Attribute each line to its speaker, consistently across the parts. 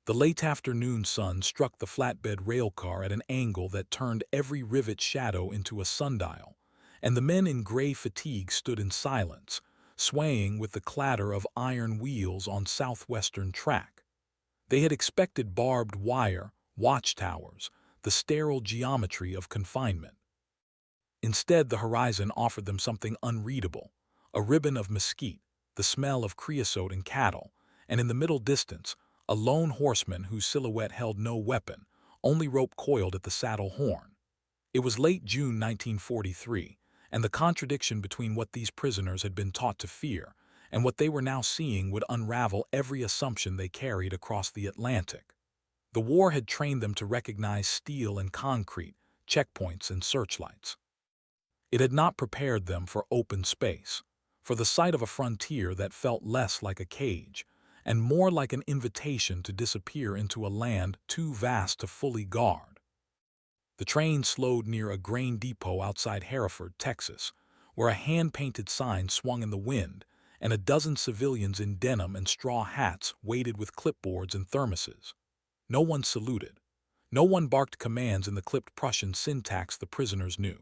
Speaker 1: The late afternoon sun struck the flatbed railcar at an angle that turned every rivet shadow into a sundial, and the men in gray fatigue stood in silence, swaying with the clatter of iron wheels on southwestern track. They had expected barbed wire, watchtowers, the sterile geometry of confinement. Instead, the horizon offered them something unreadable, a ribbon of mesquite, the smell of creosote and cattle, and in the middle distance, a lone horseman whose silhouette held no weapon, only rope coiled at the saddle horn. It was late June 1943, and the contradiction between what these prisoners had been taught to fear and what they were now seeing would unravel every assumption they carried across the Atlantic. The war had trained them to recognize steel and concrete, checkpoints and searchlights. It had not prepared them for open space, for the sight of a frontier that felt less like a cage and more like an invitation to disappear into a land too vast to fully guard. The train slowed near a grain depot outside Hereford, Texas, where a hand-painted sign swung in the wind and a dozen civilians in denim and straw hats waited with clipboards and thermoses. No one saluted. No one barked commands in the clipped Prussian syntax the prisoners knew.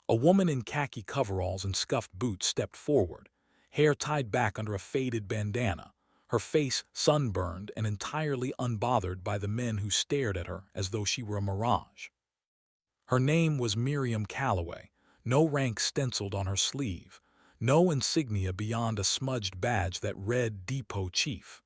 Speaker 1: A woman in khaki coveralls and scuffed boots stepped forward, hair tied back under a faded bandana, her face sunburned and entirely unbothered by the men who stared at her as though she were a mirage. Her name was Miriam Calloway, no rank stenciled on her sleeve, no insignia beyond a smudged badge that read Depot Chief.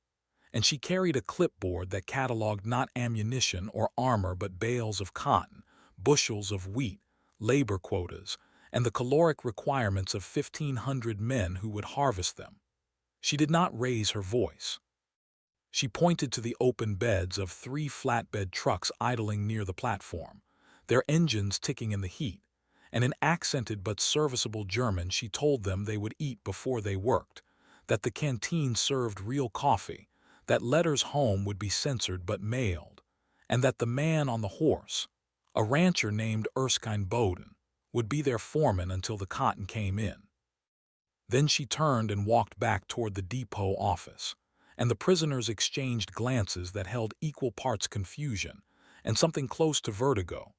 Speaker 1: And she carried a clipboard that cataloged not ammunition or armor but bales of cotton, bushels of wheat, labor quotas, and the caloric requirements of 1,500 men who would harvest them. She did not raise her voice. She pointed to the open beds of 3 flatbed trucks idling near the platform, their engines ticking in the heat, and in accented but serviceable German she told them they would eat before they worked, that the canteen served real coffee, that letters home would be censored but mailed, and that the man on the horse, a rancher named Erskine Bowden, would be their foreman until the cotton came in. Then she turned and walked back toward the depot office, and the prisoners exchanged glances that held equal parts confusion and something close to vertigo,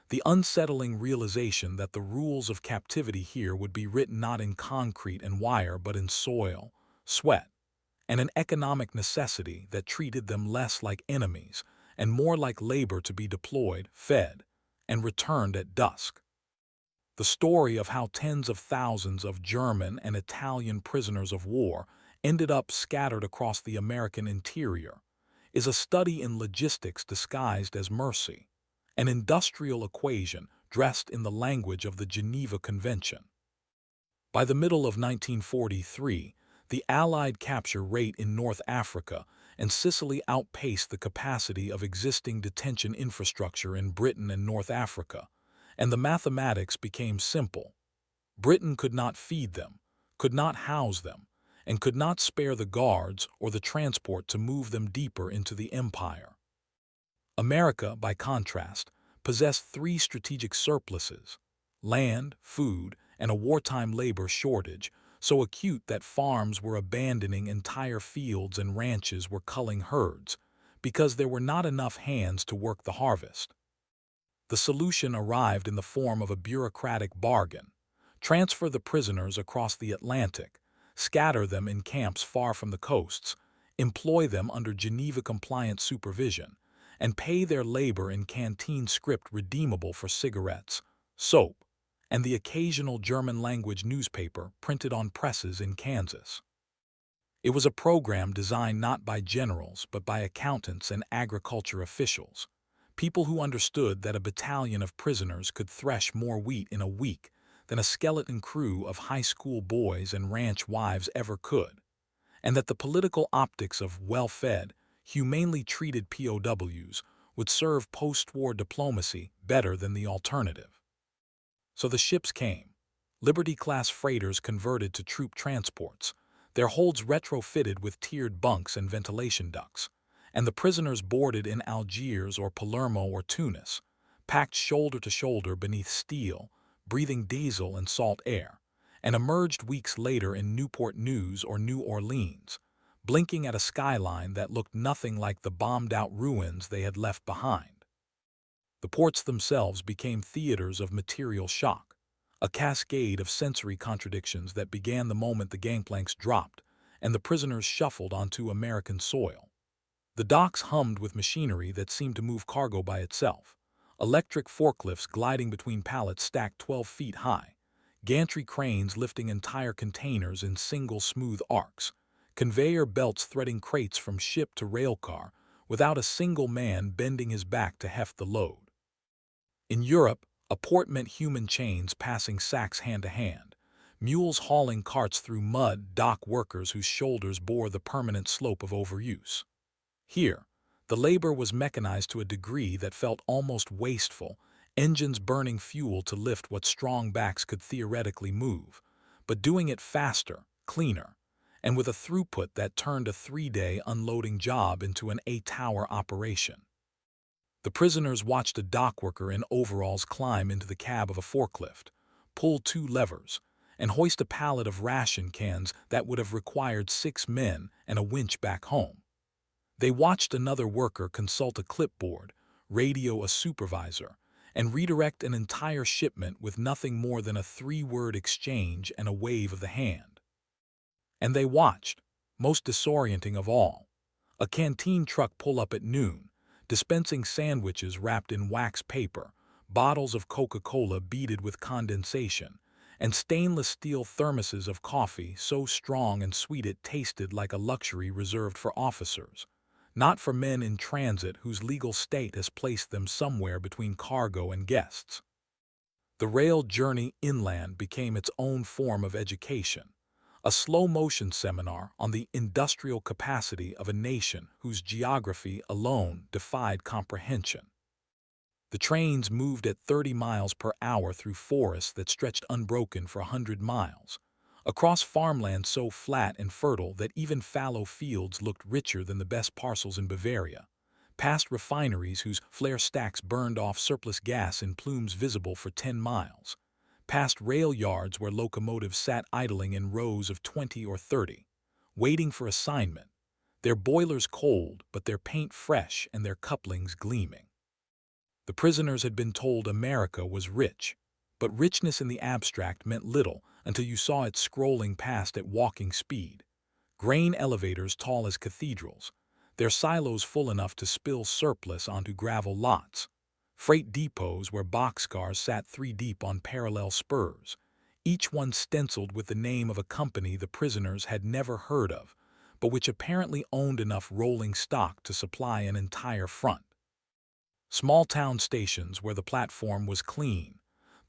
Speaker 1: the unsettling realization that the rules of captivity here would be written not in concrete and wire but in soil, sweat, and an economic necessity that treated them less like enemies and more like labor to be deployed, fed, and returned at dusk. The story of how tens of thousands of German and Italian prisoners of war ended up scattered across the American interior is a study in logistics disguised as mercy, an industrial equation dressed in the language of the Geneva Convention. By the middle of 1943, the Allied capture rate in North Africa and Sicily outpaced the capacity of existing detention infrastructure in Britain and North Africa, and the mathematics became simple. Britain could not feed them, could not house them, and could not spare the guards or the transport to move them deeper into the empire. America, by contrast, possessed 3 strategic surpluses: land, food, and a wartime labor shortage so acute that farms were abandoning entire fields and ranches were culling herds because there were not enough hands to work the harvest. The solution arrived in the form of a bureaucratic bargain: transfer the prisoners across the Atlantic, scatter them in camps far from the coasts, employ them under Geneva-compliant supervision, and pay their labor in canteen script redeemable for cigarettes, soap, and the occasional German-language newspaper printed on presses in Kansas. It was a program designed not by generals but by accountants and agriculture officials, people who understood that a battalion of prisoners could thresh more wheat in a week than a skeleton crew of high school boys and ranch wives ever could, and that the political optics of well-fed, humanely treated POWs would serve post-war diplomacy better than the alternative. So the ships came, Liberty-class freighters converted to troop transports, their holds retrofitted with tiered bunks and ventilation ducts, and the prisoners boarded in Algiers or Palermo or Tunis, packed shoulder to shoulder beneath steel, breathing diesel and salt air, and emerged weeks later in Newport News or New Orleans, blinking at a skyline that looked nothing like the bombed-out ruins they had left behind. The ports themselves became theaters of material shock, a cascade of sensory contradictions that began the moment the gangplanks dropped and the prisoners shuffled onto American soil. The docks hummed with machinery that seemed to move cargo by itself, electric forklifts gliding between pallets stacked 12 feet high, gantry cranes lifting entire containers in single smooth arcs, conveyor belts threading crates from ship to rail car without a single man bending his back to heft the load. In Europe, a port meant human chains passing sacks hand to hand, mules hauling carts through mud, dock workers whose shoulders bore the permanent slope of overuse. Here, the labor was mechanized to a degree that felt almost wasteful, engines burning fuel to lift what strong backs could theoretically move, but doing it faster, cleaner, and with a throughput that turned a 3-day unloading job into an 8-hour operation. The prisoners watched a dockworker in overalls climb into the cab of a forklift, pull 2 levers, and hoist a pallet of ration cans that would have required 6 men and a winch back home. They watched another worker consult a clipboard, radio a supervisor, and redirect an entire shipment with nothing more than a 3-word exchange and a wave of the hand. And they watched, most disorienting of all, a canteen truck pull up at noon, dispensing sandwiches wrapped in wax paper, bottles of Coca-Cola beaded with condensation, and stainless steel thermoses of coffee so strong and sweet it tasted like a luxury reserved for officers, not for men in transit whose legal state has placed them somewhere between cargo and guests. The rail journey inland became its own form of education, a slow-motion seminar on the industrial capacity of a nation whose geography alone defied comprehension. The trains moved at 30 miles per hour through forests that stretched unbroken for 100 miles, across farmland so flat and fertile that even fallow fields looked richer than the best parcels in Bavaria, past refineries whose flare stacks burned off surplus gas in plumes visible for 10 miles, past rail yards where locomotives sat idling in rows of 20 or 30, waiting for assignment, their boilers cold but their paint fresh and their couplings gleaming. The prisoners had been told America was rich, but richness in the abstract meant little until you saw it scrolling past at walking speed. Grain elevators tall as cathedrals, their silos full enough to spill surplus onto gravel lots. Freight depots where boxcars sat 3 deep on parallel spurs, each one stenciled with the name of a company the prisoners had never heard of, but which apparently owned enough rolling stock to supply an entire front. Small-town stations where the platform was clean,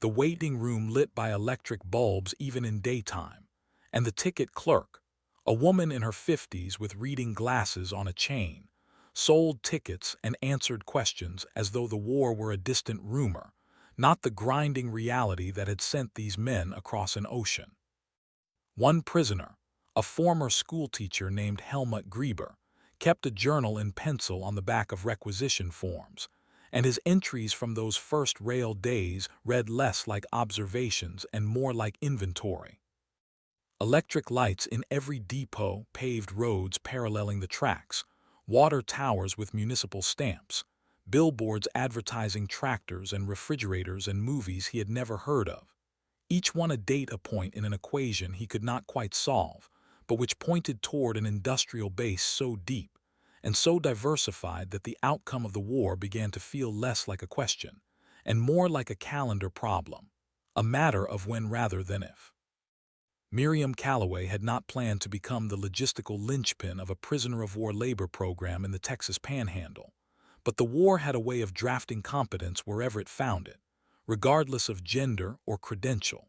Speaker 1: the waiting room lit by electric bulbs even in daytime, and the ticket clerk, a woman in her 50s with reading glasses on a chain, sold tickets and answered questions as though the war were a distant rumor, not the grinding reality that had sent these men across an ocean. One prisoner, a former schoolteacher named Helmut Grieber, kept a journal in pencil on the back of requisition forms, and his entries from those first rail days read less like observations and more like inventory. Electric lights in every depot, paved roads paralleling the tracks, water towers with municipal stamps, billboards advertising tractors and refrigerators and movies he had never heard of, each one a data point in an equation he could not quite solve, but which pointed toward an industrial base so deep and so diversified that the outcome of the war began to feel less like a question and more like a calendar problem, a matter of when rather than if. Miriam Calloway had not planned to become the logistical linchpin of a prisoner-of-war labor program in the Texas Panhandle, but the war had a way of drafting competence wherever it found it, regardless of gender or credential.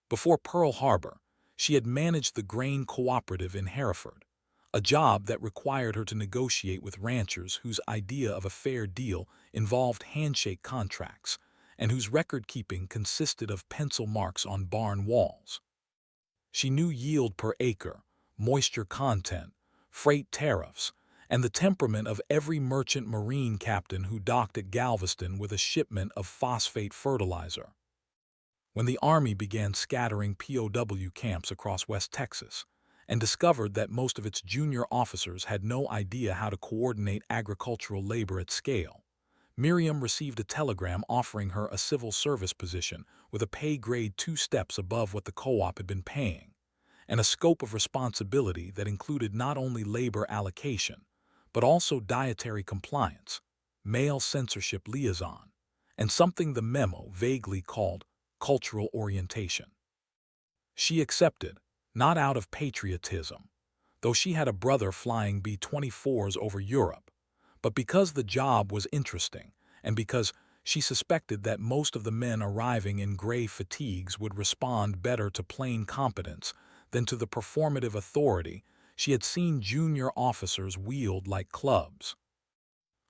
Speaker 1: Before Pearl Harbor, she had managed the grain cooperative in Hereford, a job that required her to negotiate with ranchers whose idea of a fair deal involved handshake contracts and whose record-keeping consisted of pencil marks on barn walls. She knew yield per acre, moisture content, freight tariffs, and the temperament of every merchant marine captain who docked at Galveston with a shipment of phosphate fertilizer. When the Army began scattering POW camps across West Texas, and discovered that most of its junior officers had no idea how to coordinate agricultural labor at scale. Miriam received a telegram offering her a civil service position with a pay grade 2 steps above what the co-op had been paying, and a scope of responsibility that included not only labor allocation, but also dietary compliance, male censorship liaison, and something the memo vaguely called cultural orientation. She accepted, not out of patriotism, though she had a brother flying B-24s over Europe, but because the job was interesting and because she suspected that most of the men arriving in gray fatigues would respond better to plain competence than to the performative authority she had seen junior officers wield like clubs.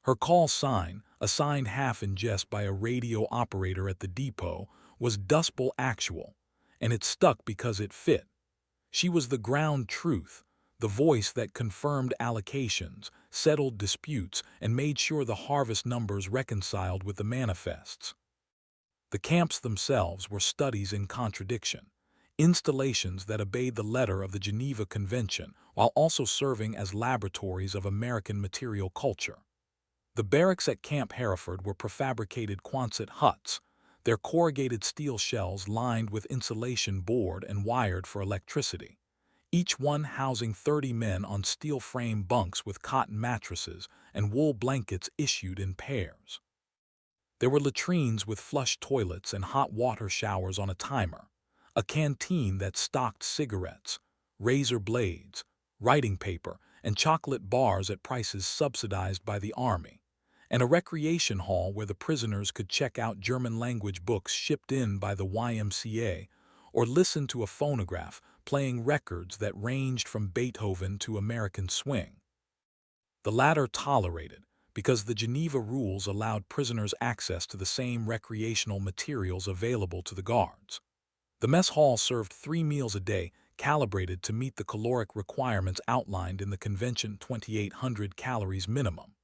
Speaker 1: Her call sign, assigned half in jest by a radio operator at the depot, was Dust Bowl Actual, and it stuck because it fit. She was the ground truth, the voice that confirmed allocations, settled disputes, and made sure the harvest numbers reconciled with the manifests. The camps themselves were studies in contradiction, installations that obeyed the letter of the Geneva Convention while also serving as laboratories of American material culture. The barracks at Camp Hereford were prefabricated Quonset huts, their corrugated steel shells lined with insulation board and wired for electricity, each one housing 30 men on steel frame bunks with cotton mattresses and wool blankets issued in pairs. There were latrines with flush toilets and hot water showers on a timer, a canteen that stocked cigarettes, razor blades, writing paper, and chocolate bars at prices subsidized by the Army, and a recreation hall where the prisoners could check out German-language books shipped in by the YMCA or listen to a phonograph playing records that ranged from Beethoven to American swing. The latter tolerated, because the Geneva rules allowed prisoners access to the same recreational materials available to the guards. The mess hall served 3 meals a day, calibrated to meet the caloric requirements outlined in the Convention 2,800 calories minimum,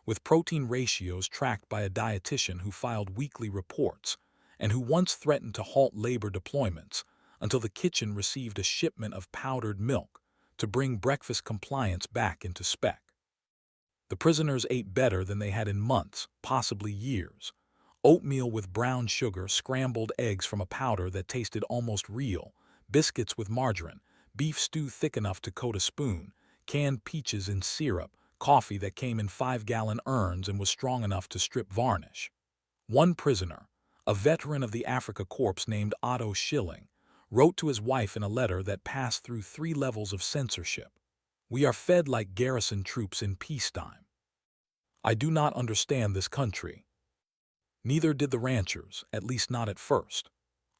Speaker 1: with protein ratios tracked by a dietitian who filed weekly reports and who once threatened to halt labor deployments until the kitchen received a shipment of powdered milk to bring breakfast compliance back into spec. The prisoners ate better than they had in months, possibly years. Oatmeal with brown sugar, scrambled eggs from a powder that tasted almost real, biscuits with margarine, beef stew thick enough to coat a spoon, canned peaches in syrup, coffee that came in 5-gallon urns and was strong enough to strip varnish. One prisoner, a veteran of the Afrika Korps named Otto Schilling, wrote to his wife in a letter that passed through 3 levels of censorship. "We are fed like garrison troops in peacetime. I do not understand this country." Neither did the ranchers, at least not at first.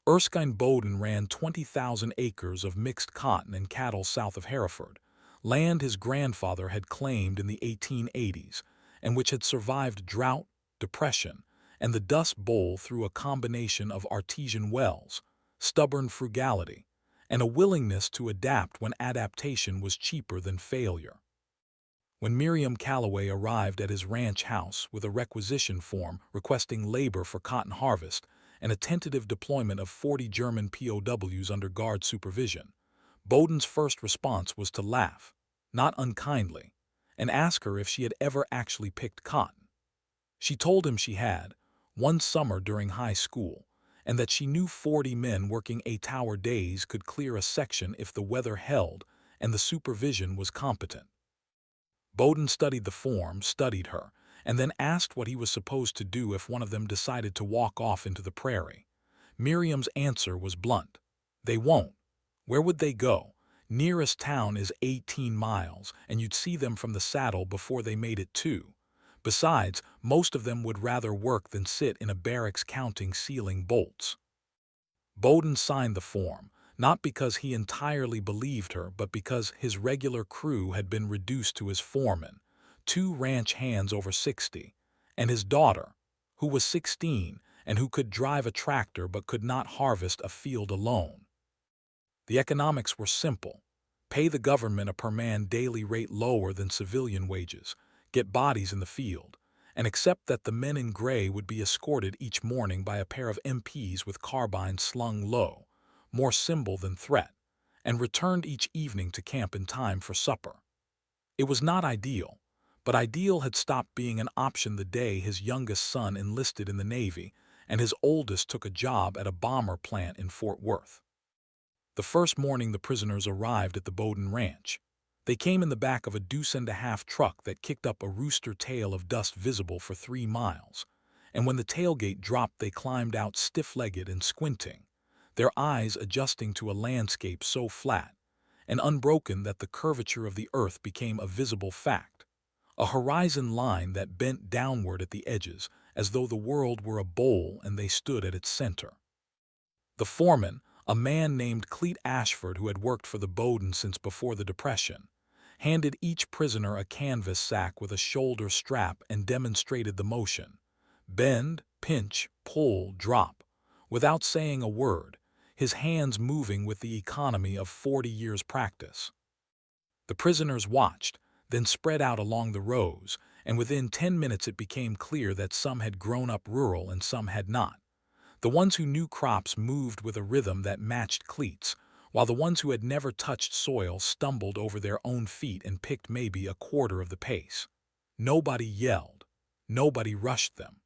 Speaker 1: Erskine Bowden ran 20,000 acres of mixed cotton and cattle south of Hereford, land his grandfather had claimed in the 1880s and which had survived drought, depression, and the Dust Bowl through a combination of artesian wells, stubborn frugality, and a willingness to adapt when adaptation was cheaper than failure. When Miriam Calloway arrived at his ranch house with a requisition form requesting labor for cotton harvest and a tentative deployment of 40 German POWs under guard supervision, Bowden's first response was to laugh, not unkindly, and ask her if she had ever actually picked cotton. She told him she had, one summer during high school, and that she knew 40 men working 8-hour days could clear a section if the weather held and the supervision was competent. Bowden studied the form, studied her, and then asked what he was supposed to do if one of them decided to walk off into the prairie. Miriam's answer was blunt. "They won't. Where would they go? Nearest town is 18 miles, and you'd see them from the saddle before they made it too. Besides, most of them would rather work than sit in a barracks counting ceiling bolts." Bowden signed the form, not because he entirely believed her, but because his regular crew had been reduced to his foreman, 2 ranch hands over 60, and his daughter, who was 16 and who could drive a tractor but could not harvest a field alone. The economics were simple. Pay the government a per-man daily rate lower than civilian wages, get bodies in the field, and accept that the men in gray would be escorted each morning by a pair of MPs with carbines slung low, more symbol than threat, and returned each evening to camp in time for supper. It was not ideal, but ideal had stopped being an option the day his youngest son enlisted in the Navy and his oldest took a job at a bomber plant in Fort Worth. The first morning the prisoners arrived at the Bowden Ranch. They came in the back of a deuce-and-a-half truck that kicked up a rooster tail of dust visible for 3 miles, and when the tailgate dropped they climbed out stiff-legged and squinting, their eyes adjusting to a landscape so flat and unbroken that the curvature of the earth became a visible fact, a horizon line that bent downward at the edges as though the world were a bowl and they stood at its center. The foreman, a man named Cleet Ashford who had worked for the Bowden since before the Depression, handed each prisoner a canvas sack with a shoulder strap and demonstrated the motion. Bend, pinch, pull, drop, without saying a word, his hands moving with the economy of 40 years' practice. The prisoners watched, then spread out along the rows, and within 10 minutes it became clear that some had grown up rural and some had not. The ones who knew crops moved with a rhythm that matched Cleet's, while the ones who had never touched soil stumbled over their own feet and picked maybe a quarter of the pace. Nobody yelled. Nobody rushed them.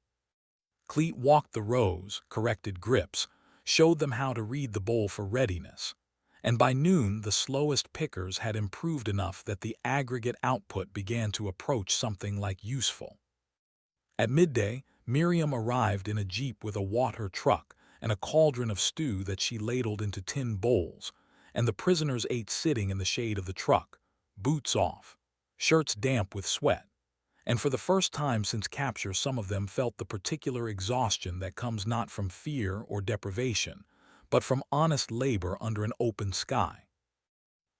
Speaker 1: Cleet walked the rows, corrected grips, showed them how to read the bowl for readiness, and by noon the slowest pickers had improved enough that the aggregate output began to approach something like useful. At midday, Miriam arrived in a jeep with a water truck and a cauldron of stew that she ladled into tin bowls, and the prisoners ate sitting in the shade of the truck, boots off, shirts damp with sweat. And for the first time since capture some of them felt the particular exhaustion that comes not from fear or deprivation, but from honest labor under an open sky.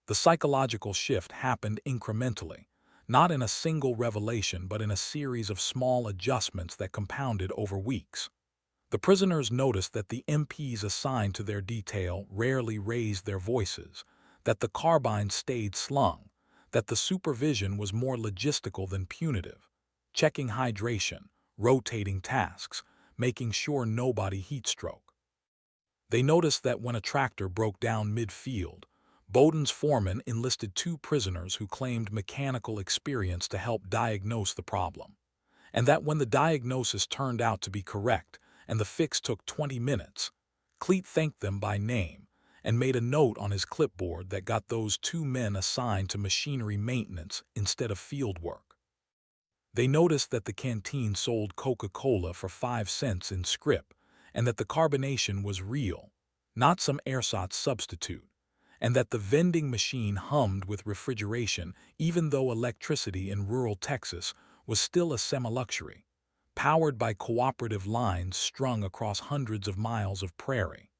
Speaker 1: The psychological shift happened incrementally, not in a single revelation but in a series of small adjustments that compounded over weeks. The prisoners noticed that the MPs assigned to their detail rarely raised their voices, that the carbines stayed slung, that the supervision was more logistical than punitive, checking hydration, rotating tasks, making sure nobody heat-stroke. They noticed that when a tractor broke down mid-field, Bowden's foreman enlisted 2 prisoners who claimed mechanical experience to help diagnose the problem, and that when the diagnosis turned out to be correct and the fix took 20 minutes, Cleet thanked them by name and made a note on his clipboard that got those 2 men assigned to machinery maintenance instead of field work. They noticed that the canteen sold Coca-Cola for 5 cents in scrip and that the carbonation was real, not some ersatz substitute, and that the vending machine hummed with refrigeration even though electricity in rural Texas was still a semi-luxury, powered by cooperative lines strung across hundreds of miles of prairie.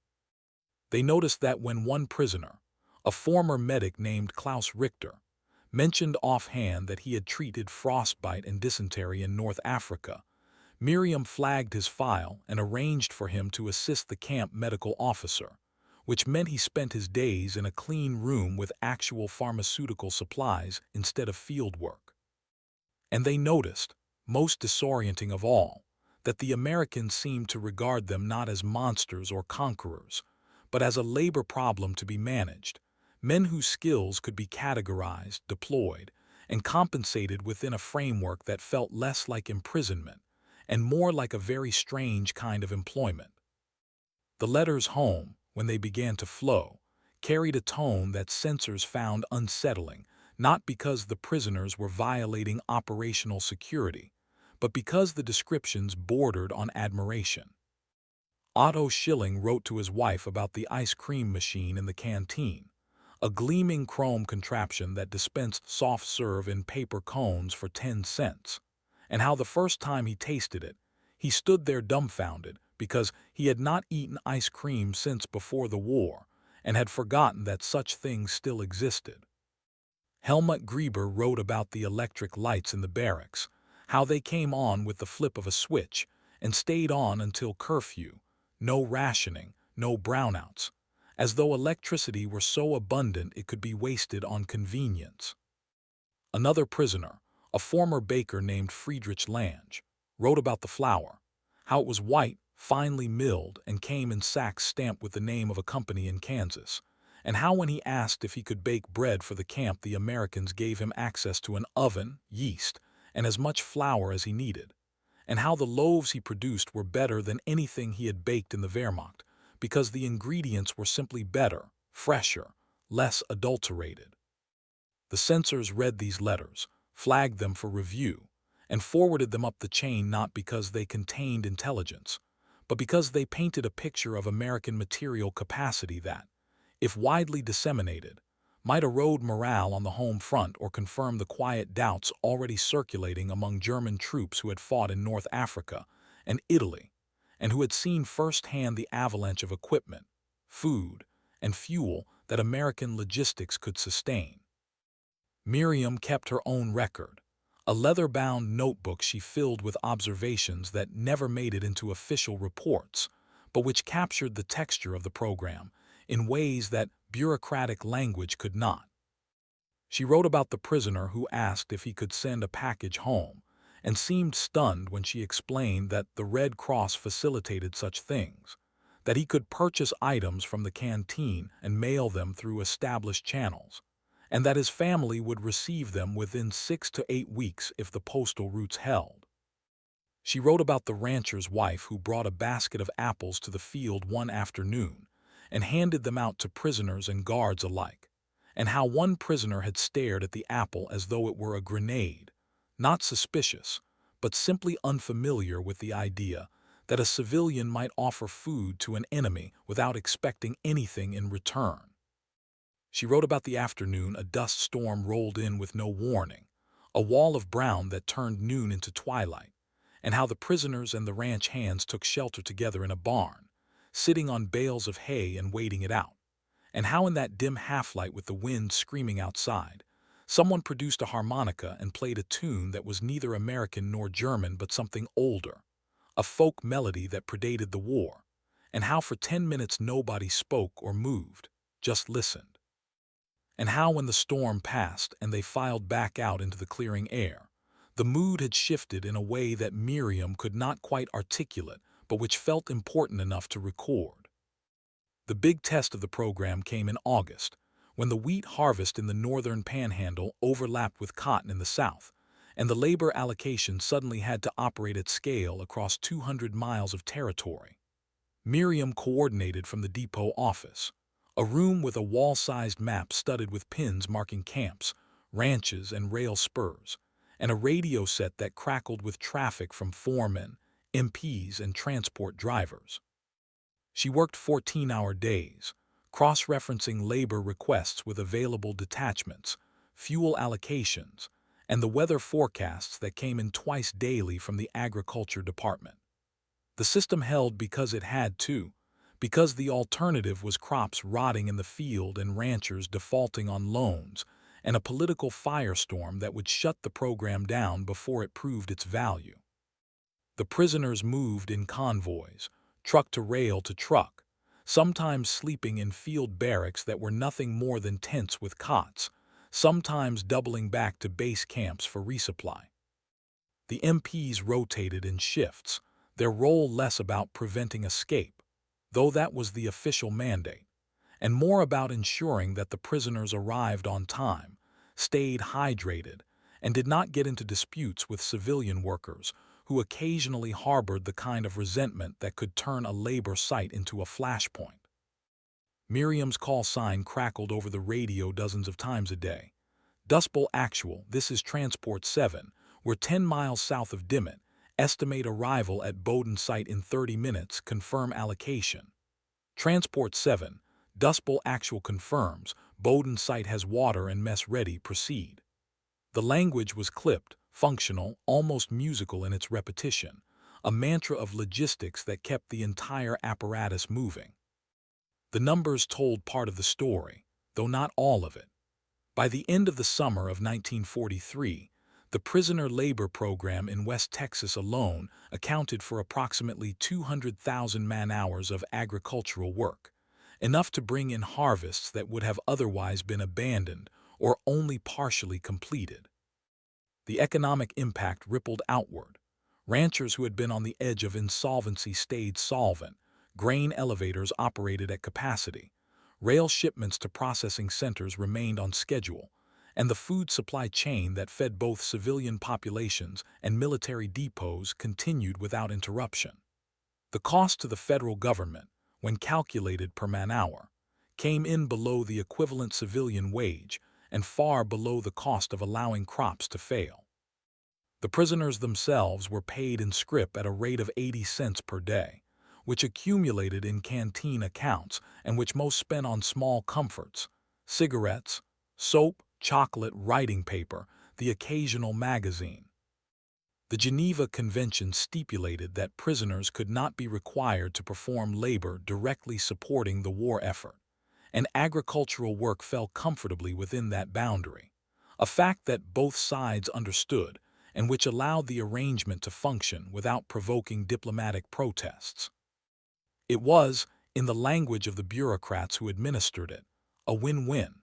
Speaker 1: They noticed that when one prisoner, a former medic named Klaus Richter, mentioned offhand that he had treated frostbite and dysentery in North Africa, Miriam flagged his file and arranged for him to assist the camp medical officer, which meant he spent his days in a clean room with actual pharmaceutical supplies instead of field work. And they noticed, most disorienting of all, that the Americans seemed to regard them not as monsters or conquerors, but as a labor problem to be managed, men whose skills could be categorized, deployed, and compensated within a framework that felt less like imprisonment and more like a very strange kind of employment. The letters home, when they began to flow, carried a tone that censors found unsettling, not because the prisoners were violating operational security, but because the descriptions bordered on admiration. Otto Schilling wrote to his wife about the ice cream machine in the canteen, a gleaming chrome contraption that dispensed soft serve in paper cones for 10 cents, and how the first time he tasted it, he stood there dumbfounded because he had not eaten ice cream since before the war and had forgotten that such things still existed. Helmut Grieber wrote about the electric lights in the barracks, how they came on with the flip of a switch and stayed on until curfew, no rationing, no brownouts, as though electricity were so abundant it could be wasted on convenience. Another prisoner, a former baker named Friedrich Lange, wrote about the flour, how it was white, finely milled, and came in sacks stamped with the name of a company in Kansas, and how when he asked if he could bake bread for the camp, the Americans gave him access to an oven, yeast, and as much flour as he needed, and how the loaves he produced were better than anything he had baked in the Wehrmacht, because the ingredients were simply better, fresher, less adulterated. The censors read these letters, flagged them for review, and forwarded them up the chain not because they contained intelligence, but because they painted a picture of American material capacity that, if widely disseminated, might erode morale on the home front or confirm the quiet doubts already circulating among German troops who had fought in North Africa and Italy, and who had seen firsthand the avalanche of equipment, food, and fuel that American logistics could sustain. Miriam kept her own record, a leather-bound notebook she filled with observations that never made it into official reports, but which captured the texture of the program in ways that bureaucratic language could not. She wrote about the prisoner who asked if he could send a package home, and seemed stunned when she explained that the Red Cross facilitated such things, that he could purchase items from the canteen and mail them through established channels, and that his family would receive them within 6 to 8 weeks if the postal routes held. She wrote about the rancher's wife who brought a basket of apples to the field one afternoon and handed them out to prisoners and guards alike, and how one prisoner had stared at the apple as though it were a grenade, not suspicious, but simply unfamiliar with the idea that a civilian might offer food to an enemy without expecting anything in return. She wrote about the afternoon a dust storm rolled in with no warning, a wall of brown that turned noon into twilight, and how the prisoners and the ranch hands took shelter together in a barn, sitting on bales of hay and waiting it out, and how in that dim half-light with the wind screaming outside, someone produced a harmonica and played a tune that was neither American nor German but something older, a folk melody that predated the war, and how for 10 minutes nobody spoke or moved, just listened. And how when the storm passed and they filed back out into the clearing air, the mood had shifted in a way that Miriam could not quite articulate, but which felt important enough to record. The big test of the program came in August, when the wheat harvest in the northern panhandle overlapped with cotton in the south, and the labor allocation suddenly had to operate at scale across 200 miles of territory. Miriam coordinated from the depot office, a room with a wall-sized map studded with pins marking camps, ranches, and rail spurs, and a radio set that crackled with traffic from foremen, MPs, and transport drivers. She worked 14-hour days, cross-referencing labor requests with available detachments, fuel allocations, and the weather forecasts that came in twice daily from the Agriculture Department. The system held because it had to, because the alternative was crops rotting in the field and ranchers defaulting on loans, and a political firestorm that would shut the program down before it proved its value. The prisoners moved in convoys, truck to rail to truck, sometimes sleeping in field barracks that were nothing more than tents with cots, sometimes doubling back to base camps for resupply. The MPs rotated in shifts, their role less about preventing escape, though that was the official mandate, and more about ensuring that the prisoners arrived on time, stayed hydrated, and did not get into disputes with civilian workers who occasionally harbored the kind of resentment that could turn a labor site into a flashpoint. Miriam's call sign crackled over the radio dozens of times a day. Dust Bowl Actual, this is Transport 7, we're 10 miles south of Dimmitt, estimate arrival at Bowden site in 30 minutes, confirm allocation. Transport 7, Dust Bowl Actual confirms, Bowden site has water and mess ready, proceed. The language was clipped, functional, almost musical in its repetition, a mantra of logistics that kept the entire apparatus moving. The numbers told part of the story, though not all of it. By the end of the summer of 1943, the prisoner labor program in West Texas alone accounted for approximately 200,000 man-hours of agricultural work, enough to bring in harvests that would have otherwise been abandoned or only partially completed. The economic impact rippled outward. Ranchers who had been on the edge of insolvency stayed solvent. Grain elevators operated at capacity. Rail shipments to processing centers remained on schedule, and the food supply chain that fed both civilian populations and military depots continued without interruption. The cost to the federal government, when calculated per man-hour, came in below the equivalent civilian wage and far below the cost of allowing crops to fail. The prisoners themselves were paid in scrip at a rate of 80 cents per day, which accumulated in canteen accounts and which most spent on small comforts, cigarettes, soap, chocolate, writing paper, the occasional magazine. The Geneva Convention stipulated that prisoners could not be required to perform labor directly supporting the war effort, and agricultural work fell comfortably within that boundary, a fact that both sides understood and which allowed the arrangement to function without provoking diplomatic protests. It was, in the language of the bureaucrats who administered it, a win-win.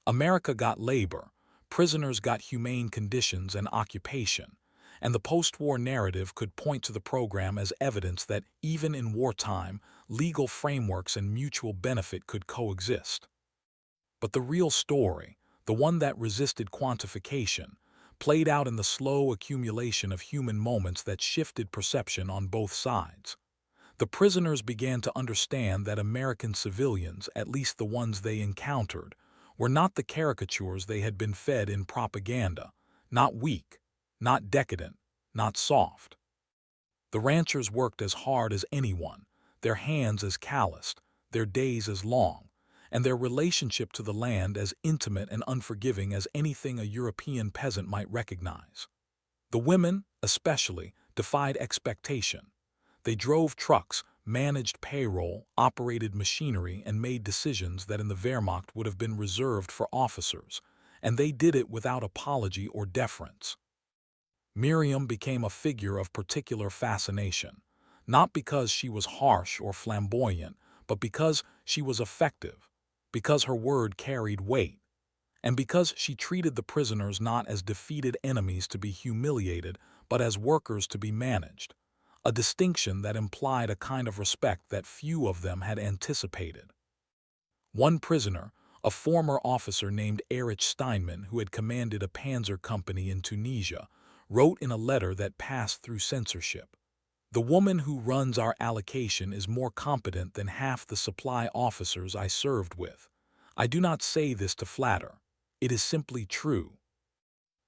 Speaker 1: America got labor, prisoners got humane conditions and occupation, and the post-war narrative could point to the program as evidence that even in wartime, legal frameworks and mutual benefit could coexist. But the real story, the one that resisted quantification, played out in the slow accumulation of human moments that shifted perception on both sides. The prisoners began to understand that American civilians, at least the ones they encountered, were not the caricatures they had been fed in propaganda, not weak, not decadent, not soft. The ranchers worked as hard as anyone, their hands as calloused, their days as long, and their relationship to the land as intimate and unforgiving as anything a European peasant might recognize. The women, especially, defied expectation. They drove trucks, managed payroll, operated machinery, and made decisions that in the Wehrmacht would have been reserved for officers, and they did it without apology or deference. Miriam became a figure of particular fascination, not because she was harsh or flamboyant, but because she was effective, because her word carried weight, and because she treated the prisoners not as defeated enemies to be humiliated, but as workers to be managed, a distinction that implied a kind of respect that few of them had anticipated. One prisoner, a former officer named Erich Steinmann, who had commanded a panzer company in Tunisia, wrote in a letter that passed through censorship, "The woman who runs our allocation is more competent than half the supply officers I served with. I do not say this to flatter. It is simply true."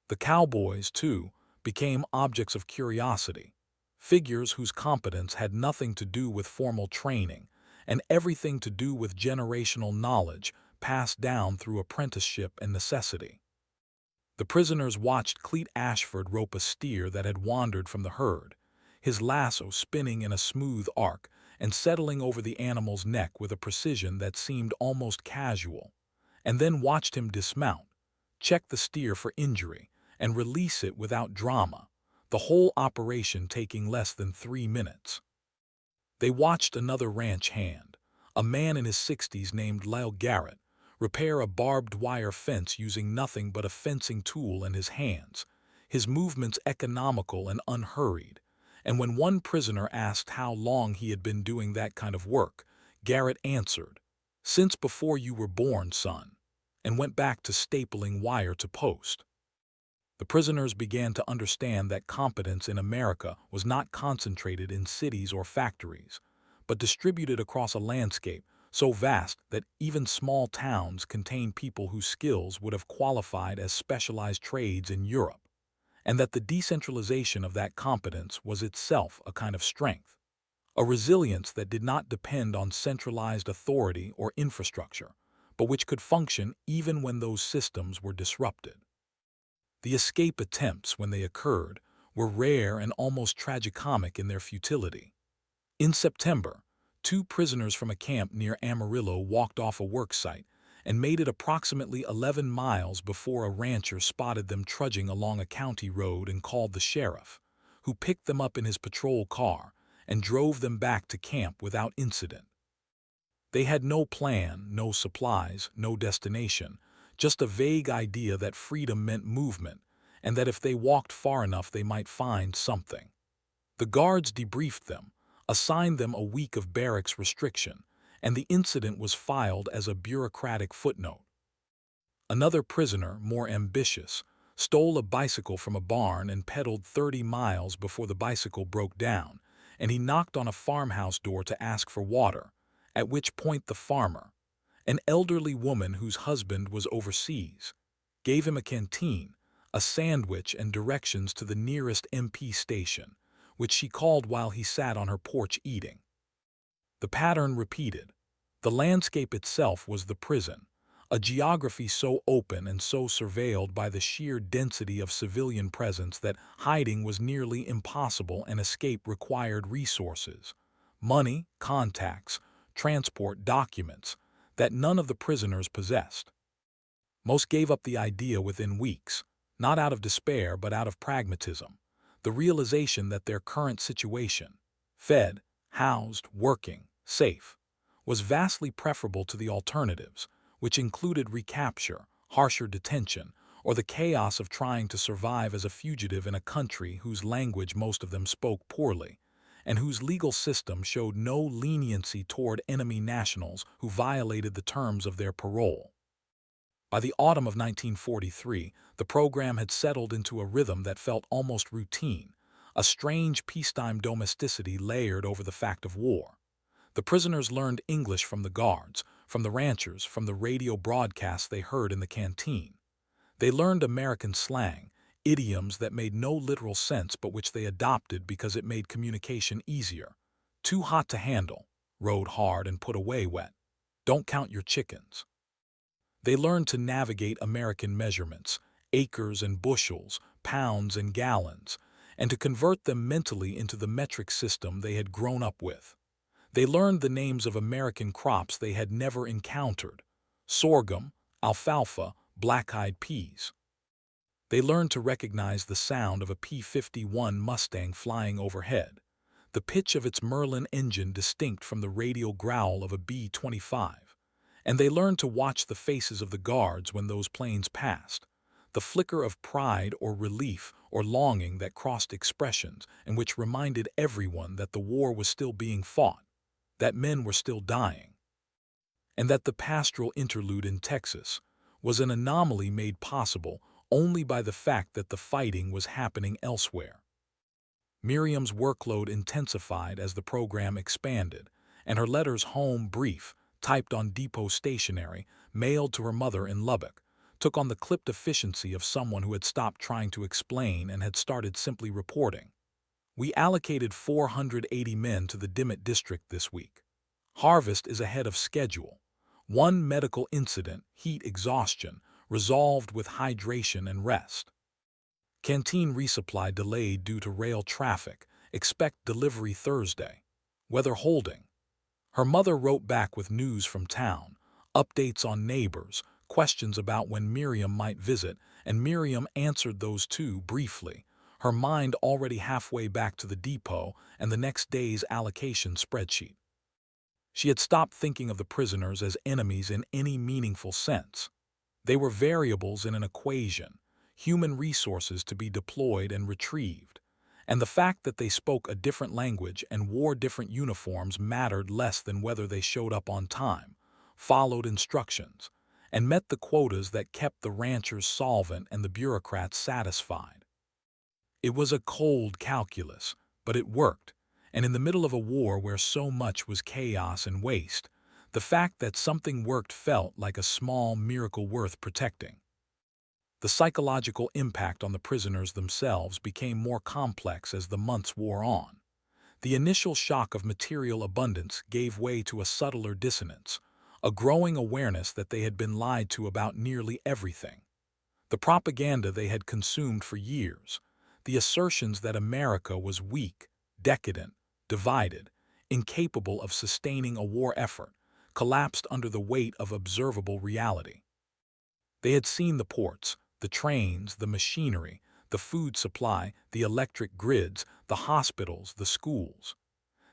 Speaker 1: The Cowboys, too, became objects of curiosity, figures whose competence had nothing to do with formal training and everything to do with generational knowledge passed down through apprenticeship and necessity. The prisoners watched Cleet Ashford rope a steer that had wandered from the herd, his lasso spinning in a smooth arc and settling over the animal's neck with a precision that seemed almost casual, and then watched him dismount, check the steer for injury, and release it without drama, the whole operation taking less than 3 minutes. They watched another ranch hand, a man in his 60s named Lyle Garrett, repair a barbed wire fence using nothing but a fencing tool and his hands, his movements economical and unhurried. And when one prisoner asked how long he had been doing that kind of work, Garrett answered, "Since before you were born, son," and went back to stapling wire to post. The prisoners began to understand that competence in America was not concentrated in cities or factories, but distributed across a landscape so vast that even small towns contained people whose skills would have qualified as specialized trades in Europe, and that the decentralization of that competence was itself a kind of strength, a resilience that did not depend on centralized authority or infrastructure, but which could function even when those systems were disrupted. The escape attempts, when they occurred, were rare and almost tragicomic in their futility. In September, 2 prisoners from a camp near Amarillo walked off a work site and made it approximately 11 miles before a rancher spotted them trudging along a county road and called the sheriff, who picked them up in his patrol car and drove them back to camp without incident. They had no plan, no supplies, no destination, just a vague idea that freedom meant movement, and that if they walked far enough they might find something. The guards debriefed them, assigned them a week of barracks restriction, and the incident was filed as a bureaucratic footnote. Another prisoner, more ambitious, stole a bicycle from a barn and pedaled 30 miles before the bicycle broke down, and he knocked on a farmhouse door to ask for water, at which point the farmer, an elderly woman whose husband was overseas, gave him a canteen, a sandwich, and directions to the nearest MP station, which she called while he sat on her porch eating. The pattern repeated. The landscape itself was the prison, a geography so open and so surveilled by the sheer density of civilian presence that hiding was nearly impossible and escape required resources, money, contacts, transport, documents, that none of the prisoners possessed. Most gave up the idea within weeks, not out of despair but out of pragmatism, the realization that their current situation, fed, housed, working, safe, was vastly preferable to the alternatives, which included recapture, harsher detention, or the chaos of trying to survive as a fugitive in a country whose language most of them spoke poorly, and whose legal system showed no leniency toward enemy nationals who violated the terms of their parole. By the autumn of 1943, the program had settled into a rhythm that felt almost routine, a strange peacetime domesticity layered over the fact of war. The prisoners learned English from the guards, from the ranchers, from the radio broadcasts they heard in the canteen. They learned American slang, idioms that made no literal sense but which they adopted because it made communication easier. Too hot to handle, rode hard and put away wet. Don't count your chickens. They learned to navigate American measurements, acres and bushels, pounds and gallons, and to convert them mentally into the metric system they had grown up with. They learned the names of American crops they had never encountered: sorghum, alfalfa, black-eyed peas. They learned to recognize the sound of a P-51 Mustang flying overhead, the pitch of its Merlin engine distinct from the radial growl of a B-25. And they learned to watch the faces of the guards when those planes passed, the flicker of pride or relief or longing that crossed expressions and which reminded everyone that the war was still being fought, that men were still dying, and that the pastoral interlude in Texas was an anomaly made possible only by the fact that the fighting was happening elsewhere. Miriam's workload intensified as the program expanded, and her letters home, brief, typed on depot stationery, mailed to her mother in Lubbock, took on the clipped efficiency of someone who had stopped trying to explain and had started simply reporting. We allocated 480 men to the Dimmitt district this week. Harvest is ahead of schedule. One medical incident, heat exhaustion, resolved with hydration and rest. Canteen resupply delayed due to rail traffic. Expect delivery Thursday. Weather holding. Her mother wrote back with news from town, updates on neighbors, questions about when Miriam might visit, and Miriam answered those too briefly, her mind already halfway back to the depot and the next day's allocation spreadsheet. She had stopped thinking of the prisoners as enemies in any meaningful sense. They were variables in an equation, human resources to be deployed and retrieved, and the fact that they spoke a different language and wore different uniforms mattered less than whether they showed up on time, followed instructions, and met the quotas that kept the ranchers solvent and the bureaucrats satisfied. It was a cold calculus, but it worked, and in the middle of a war where so much was chaos and waste, the fact that something worked felt like a small miracle worth protecting. The psychological impact on the prisoners themselves became more complex as the months wore on. The initial shock of material abundance gave way to a subtler dissonance, a growing awareness that they had been lied to about nearly everything. The propaganda they had consumed for years, the assertions that America was weak, decadent, divided, incapable of sustaining a war effort, collapsed under the weight of observable reality. They had seen the ports, the trains, the machinery, the food supply, the electric grids, the hospitals, the schools.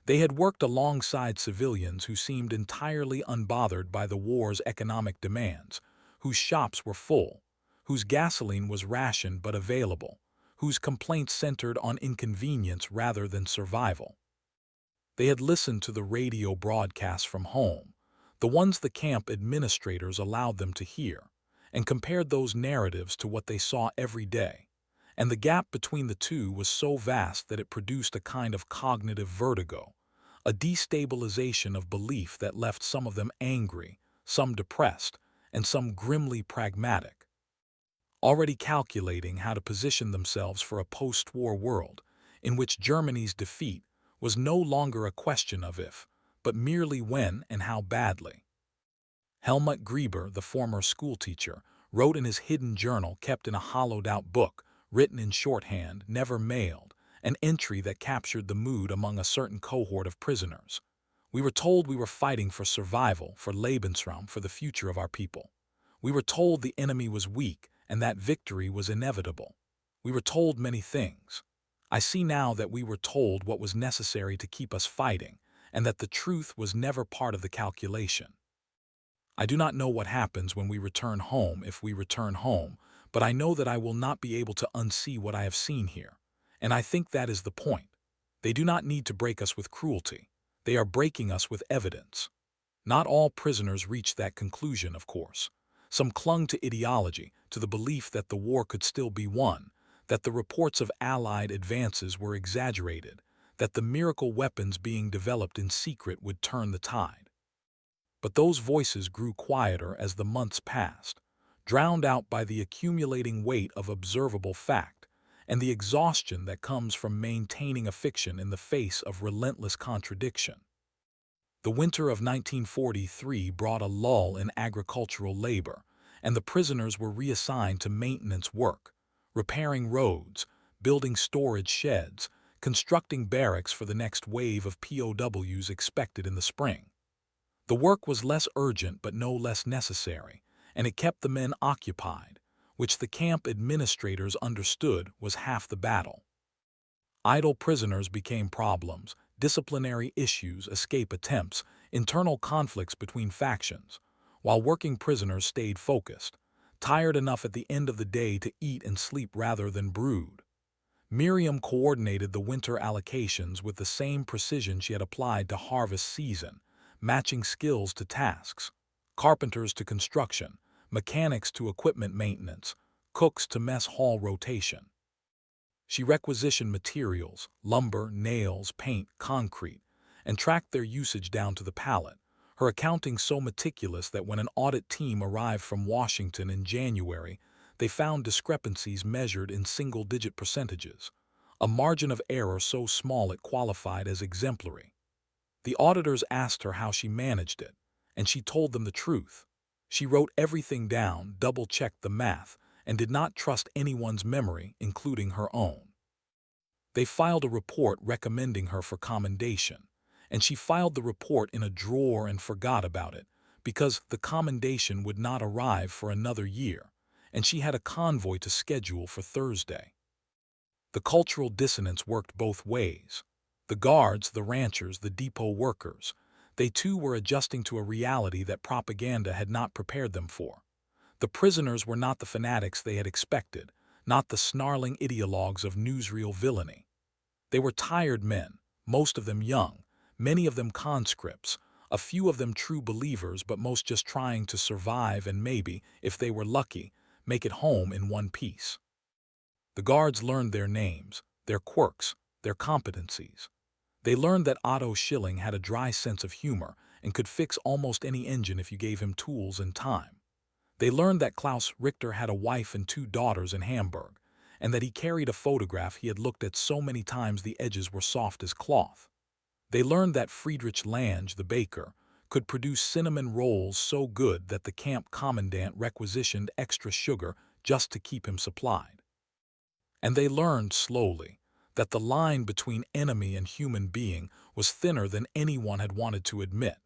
Speaker 1: They had worked alongside civilians who seemed entirely unbothered by the war's economic demands, whose shops were full, whose gasoline was rationed but available, whose complaints centered on inconvenience rather than survival. They had listened to the radio broadcasts from home, the ones the camp administrators allowed them to hear, and compared those narratives to what they saw every day. And the gap between the two was so vast that it produced a kind of cognitive vertigo, a destabilization of belief that left some of them angry, some depressed, and some grimly pragmatic, already calculating how to position themselves for a post-war world in which Germany's defeat was no longer a question of if, but merely when and how badly. Helmut Grieber, the former schoolteacher, wrote in his hidden journal kept in a hollowed-out book, written in shorthand, never mailed, an entry that captured the mood among a certain cohort of prisoners. We were told we were fighting for survival, for Lebensraum, for the future of our people. We were told the enemy was weak and that victory was inevitable. We were told many things. I see now that we were told what was necessary to keep us fighting, and that the truth was never part of the calculation. I do not know what happens when we return home, if we return home, but I know that I will not be able to unsee what I have seen here. And I think that is the point. They do not need to break us with cruelty. They are breaking us with evidence. Not all prisoners reached that conclusion, of course. Some clung to ideology, to the belief that the war could still be won, that the reports of Allied advances were exaggerated, that the miracle weapons being developed in secret would turn the tide. But those voices grew quieter as the months passed, drowned out by the accumulating weight of observable fact and the exhaustion that comes from maintaining a fiction in the face of relentless contradiction. The winter of 1943 brought a lull in agricultural labor, and the prisoners were reassigned to maintenance work, repairing roads, building storage sheds, constructing barracks for the next wave of POWs expected in the spring. The work was less urgent but no less necessary, and it kept the men occupied, which the camp administrators understood was half the battle. Idle prisoners became problems, disciplinary issues, escape attempts, internal conflicts between factions, while working prisoners stayed focused, tired enough at the end of the day to eat and sleep rather than brood. Miriam coordinated the winter allocations with the same precision she had applied to harvest season, matching skills to tasks, carpenters to construction, mechanics to equipment maintenance, cooks to mess hall rotation. She requisitioned materials, lumber, nails, paint, concrete, and tracked their usage down to the pallet, her accounting so meticulous that when an audit team arrived from Washington in January, they found discrepancies measured in single-digit percentages, a margin of error so small it qualified as exemplary. The auditors asked her how she managed it, and she told them the truth. She wrote everything down, double-checked the math, and did not trust anyone's memory, including her own. They filed a report recommending her for commendation, and she filed the report in a drawer and forgot about it, because the commendation would not arrive for another year, and she had a convoy to schedule for Thursday. The cultural dissonance worked both ways. The guards, the ranchers, the depot workers, they too were adjusting to a reality that propaganda had not prepared them for. The prisoners were not the fanatics they had expected, not the snarling ideologues of newsreel villainy. They were tired men, most of them young, many of them conscripts, a few of them true believers, but most just trying to survive and maybe, if they were lucky, make it home in one piece. The guards learned their names, their quirks, their competencies. They learned that Otto Schilling had a dry sense of humor and could fix almost any engine if you gave him tools and time. They learned that Klaus Richter had a wife and 2 daughters in Hamburg, and that he carried a photograph he had looked at so many times the edges were soft as cloth. They learned that Friedrich Lange, the baker, could produce cinnamon rolls so good that the camp commandant requisitioned extra sugar just to keep him supplied. And they learned, slowly, that the line between enemy and human being was thinner than anyone had wanted to admit,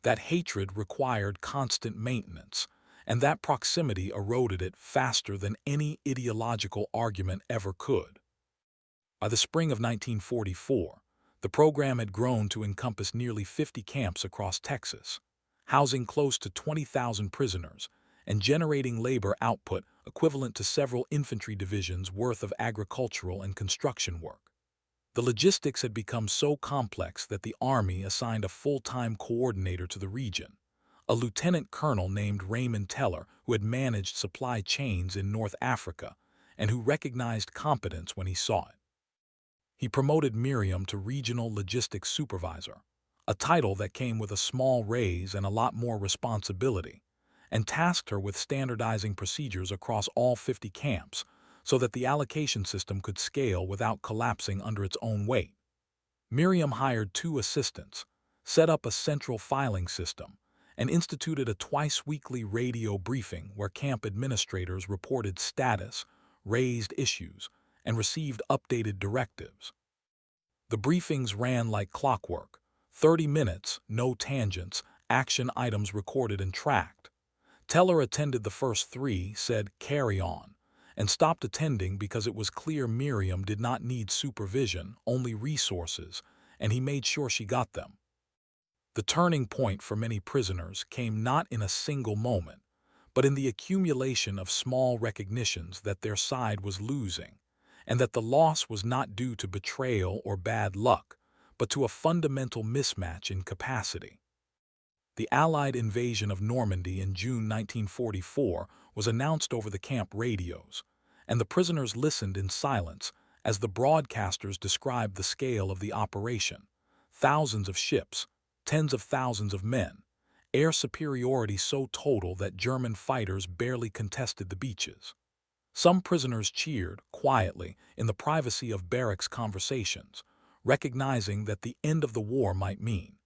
Speaker 1: that hatred required constant maintenance, and that proximity eroded it faster than any ideological argument ever could. By the spring of 1944, the program had grown to encompass nearly 50 camps across Texas, housing close to 20,000 prisoners and generating labor output equivalent to several infantry divisions worth of agricultural and construction work. The logistics had become so complex that the Army assigned a full-time coordinator to the region, a lieutenant colonel named Raymond Teller who had managed supply chains in North Africa and who recognized competence when he saw it. He promoted Miriam to regional logistics supervisor, a title that came with a small raise and a lot more responsibility, and tasked her with standardizing procedures across all 50 camps so that the allocation system could scale without collapsing under its own weight. Miriam hired 2 assistants, set up a central filing system, and instituted a twice-weekly radio briefing where camp administrators reported status, raised issues, and received updated directives. The briefings ran like clockwork: 30 minutes, no tangents, action items recorded and tracked. Teller attended the first 3, said "carry on," and stopped attending because it was clear Miriam did not need supervision, only resources, and he made sure she got them. The turning point for many prisoners came not in a single moment, but in the accumulation of small recognitions that their side was losing, and that the loss was not due to betrayal or bad luck, but to a fundamental mismatch in capacity. The Allied invasion of Normandy in June 1944 was announced over the camp radios, and the prisoners listened in silence as the broadcasters described the scale of the operation: thousands of ships, tens of thousands of men, air superiority so total that German fighters barely contested the beaches. Some prisoners cheered, quietly, in the privacy of barracks conversations, recognizing that the end of the war might mean